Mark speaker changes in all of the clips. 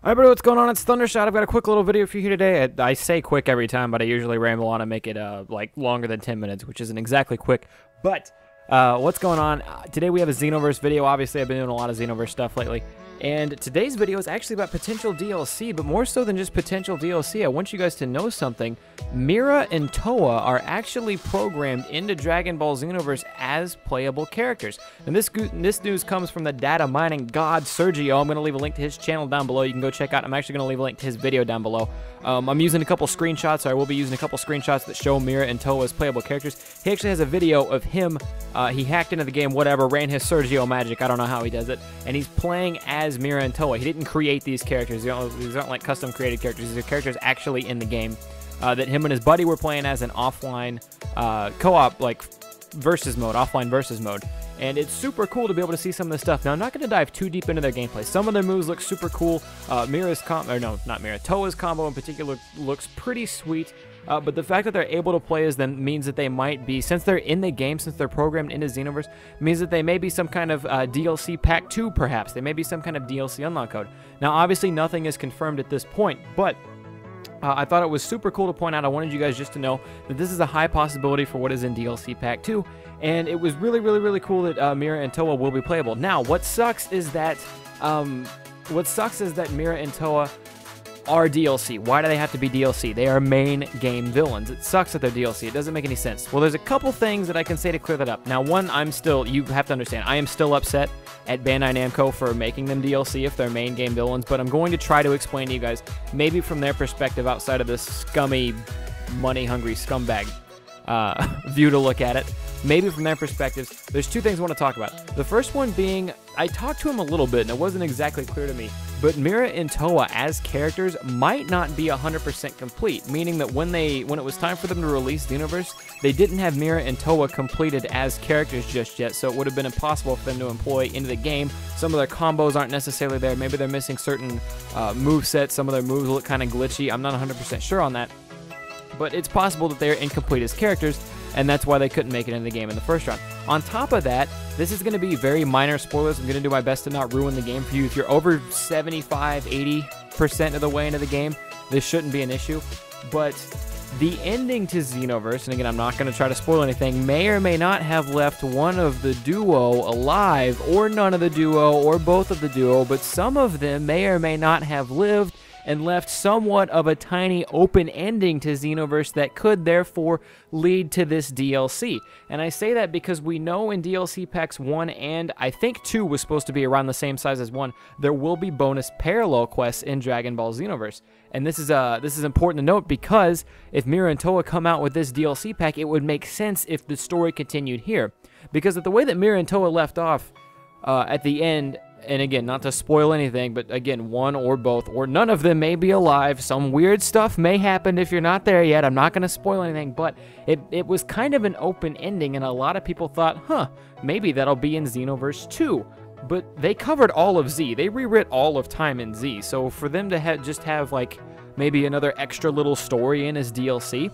Speaker 1: Hi everybody, what's going on? It's Thundershot. I've got a quick little video for you here today. I say quick every time, but I usually ramble on and make it like longer than 10 minutes, which isn't exactly quick. But what's going on? Today we have a Xenoverse video. Obviously, I've been doing a lot of Xenoverse stuff lately. And today's video is actually about potential DLC, but more so than just potential DLC, I want you guys to know something. Mira and Towa are actually programmed into Dragon Ball Xenoverse as playable characters. And this news comes from the data mining god Sergio. I'm going to leave a link to his channel down below. You can go check out. I'm actually going to leave a link to his video down below. I'm using a couple screenshots, or I will be using a couple screenshots that show Mira and Towa as playable characters. He actually has a video of him. He hacked into the game, whatever, ran his Sergio magic. I don't know how he does it. And he's playing as Mira and Towa. He didn't create these characters. These aren't like custom created characters. These are characters actually in the game that him and his buddy were playing as an offline co-op, like versus mode, offline versus mode. And it's super cool to be able to see some of this stuff. Now, I'm not going to dive too deep into their gameplay. Some of their moves look super cool. Towa's combo in particular looks pretty sweet. But the fact that they're able to play as them means that they might be, since they're in the game, since they're programmed into Xenoverse, means that they may be some kind of DLC Pack 2, perhaps. They may be some kind of DLC unlock code. Now, obviously, nothing is confirmed at this point, but I thought it was super cool to point out. I wanted you guys just to know that this is a high possibility for what is in DLC Pack 2, and it was really, really, really cool that Mira and Towa will be playable. Now, what sucks is that Mira and Towa are DLC. Why do they have to be DLC? They are main game villains. It sucks that they're DLC. It doesn't make any sense. Well, there's a couple things that I can say to clear that up. Now, one, you have to understand, I am still upset at Bandai Namco for making them DLC if they're main game villains, but I'm going to try to explain to you guys, maybe from their perspective outside of this scummy, money-hungry scumbag view to look at it. Maybe from their perspectives, there's two things I want to talk about. The first one being, I talked to him a little bit, and it wasn't exactly clear to me, but Mira and Towa as characters might not be 100% complete, meaning that when it was time for them to release Xenoverse, they didn't have Mira and Towa completed as characters just yet, so it would have been impossible for them to employ into the game. Some of their combos aren't necessarily there. Maybe they're missing certain movesets. Some of their moves look kind of glitchy. I'm not 100% sure on that, but it's possible that they're incomplete as characters, and that's why they couldn't make it into the game in the first round. On top of that, this is going to be very minor spoilers. I'm going to do my best to not ruin the game for you. If you're over 75, 80% of the way into the game, this shouldn't be an issue. But the ending to Xenoverse, and again, I'm not going to try to spoil anything, may or may not have left one of the duo alive, or none of the duo, or both of the duo, but some of them may or may not have lived and left somewhat of a tiny open ending to Xenoverse that could therefore lead to this DLC. And I say that because we know in DLC Packs 1 and I think 2 was supposed to be around the same size as 1, there will be bonus parallel quests in Dragon Ball Xenoverse. And this is important to note because if Mira and Towa come out with this DLC pack, it would make sense if the story continued here. Because of the way that Mira and Towa left off at the end, and again, not to spoil anything, but again, one or both, or none of them may be alive. Some weird stuff may happen if you're not there yet. I'm not going to spoil anything, but it was kind of an open ending, and a lot of people thought, huh, maybe that'll be in Xenoverse 2. But they covered all of Z. They rewrit all of time in Z, so for them to just have, like, maybe another extra little story in as DLC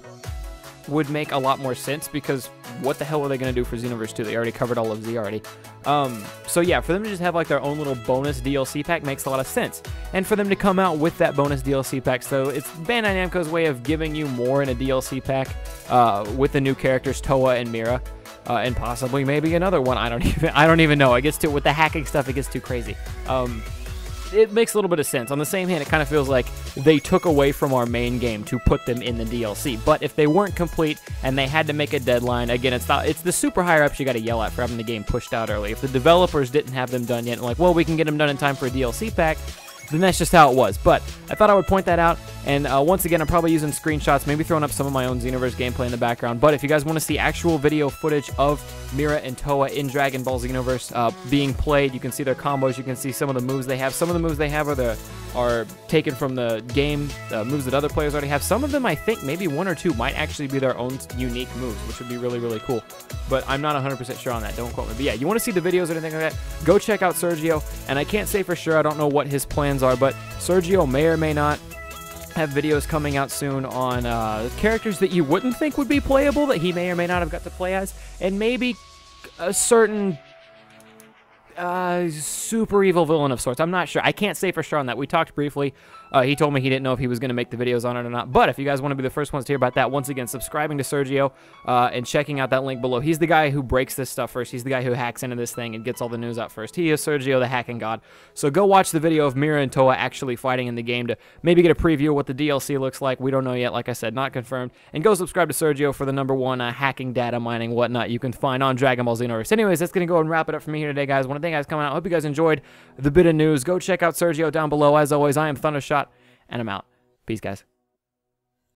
Speaker 1: would make a lot more sense, because what the hell are they going to do for Xenoverse 2? They already covered all of Z already. So yeah, for them to just have like their own little bonus DLC pack makes a lot of sense. And for them to come out with that bonus DLC pack, so it's Bandai Namco's way of giving you more in a DLC pack with the new characters Towa and Mira. And possibly maybe another one. I don't even know. It gets to, with the hacking stuff, it gets too crazy. It makes a little bit of sense. On the same hand, it kind of feels like they took away from our main game to put them in the DLC. But if they weren't complete and they had to make a deadline, again, it's the super higher ups you got to yell at for having the game pushed out early. If the developers didn't have them done yet, and like, well, we can get them done in time for a DLC pack, then that's just how it was. But I thought I would point that out, and once again, I'm probably using screenshots, maybe throwing up some of my own Xenoverse gameplay in the background. But if you guys want to see actual video footage of Mira and Towa in Dragon Ball Xenoverse being played, you can see their combos, you can see some of the moves they have. Some of the moves they have are taken from the game, moves that other players already have. Some of them, I think, maybe one or two might actually be their own unique moves, which would be really, really cool. But I'm not 100% sure on that. Don't quote me. But yeah, you want to see the videos or anything like that, go check out Sergio. And I can't say for sure, I don't know what his plans are, but Sergio may or may not have videos coming out soon on characters that you wouldn't think would be playable, that he may or may not have got to play as, and maybe a certain super evil villain of sorts. I'm not sure. I can't say for sure on that. We talked briefly. He told me he didn't know if he was going to make the videos on it or not. But if you guys want to be the first ones to hear about that, once again, subscribing to Sergio and checking out that link below. He's the guy who breaks this stuff first. He's the guy who hacks into this thing and gets all the news out first. He is Sergio, the hacking god. So go watch the video of Mira and Towa actually fighting in the game to maybe get a preview of what the DLC looks like. We don't know yet. Like I said, not confirmed. And go subscribe to Sergio for the #1 hacking, data mining, whatnot you can find on Dragon Ball Xenoverse. Anyways, that's going to go and wrap it up for me here today, guys. I want to thank you guys coming out. I hope you guys enjoyed the bit of news. Go check out Sergio down below. As always, I am Thundershot, and I'm out. Peace, guys.